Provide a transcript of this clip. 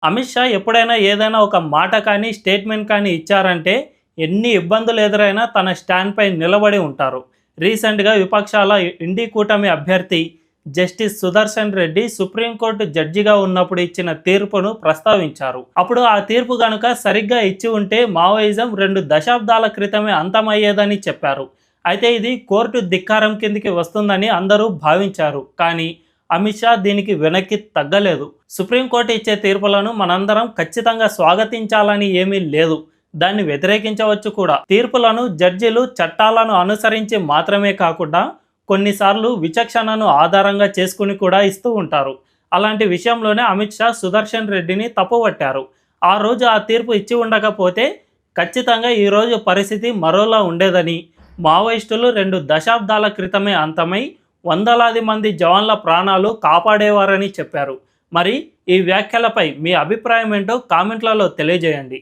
అమిత్ షా ఎప్పుడైనా ఏదైనా ఒక మాట కానీ, స్టేట్మెంట్ కానీ ఇచ్చారంటే ఎన్ని ఇబ్బందులు ఎదురైనా తన స్టాండ్‌పై నిలబడి ఉంటారు. రీసెంట్‌గా విపక్షాల ఇండి కూటమి అభ్యర్థి జస్టిస్ సుదర్శన్ రెడ్డి సుప్రీంకోర్టు జడ్జిగా ఉన్నప్పుడు ఇచ్చిన తీర్పును ప్రస్తావించారు. అప్పుడు ఆ తీర్పు గనుక సరిగ్గా ఇచ్చి ఉంటే మావోయిజం 2 దశాబ్దాల క్రితమే అంతమయ్యేదని చెప్పారు. అయితే ఇది కోర్టు ధిక్కారం కిందికి వస్తుందని అందరూ భావించారు. కానీ అమిత్ షా దీనికి వెనక్కి తగ్గలేదు. సుప్రీంకోర్టు ఇచ్చే తీర్పులను మనందరం ఖచ్చితంగా స్వాగతించాలని ఏమీ లేదు, దాన్ని వ్యతిరేకించవచ్చు కూడా. తీర్పులను జడ్జిలు చట్టాలను అనుసరించి మాత్రమే కాకుండా కొన్నిసార్లు విచక్షణను ఆధారంగా చేసుకుని కూడా ఇస్తూ ఉంటారు. అలాంటి విషయంలోనే అమిత్ షా సుదర్శన్ రెడ్డిని తప్పుపట్టారు. ఆ రోజు ఆ తీర్పు ఇచ్చి ఉండకపోతే ఖచ్చితంగా ఈరోజు పరిస్థితి మరోలా ఉండేదని, మావోయిస్టులు 2 దశాబ్దాల క్రితమే అంతమై వందలాది మంది జవాన్ల ప్రాణాలు కాపాడేవారని చెప్పారు. మరి ఈ వ్యాఖ్యలపై మీ అభిప్రాయం ఏంటో కామెంట్లలో తెలియజేయండి.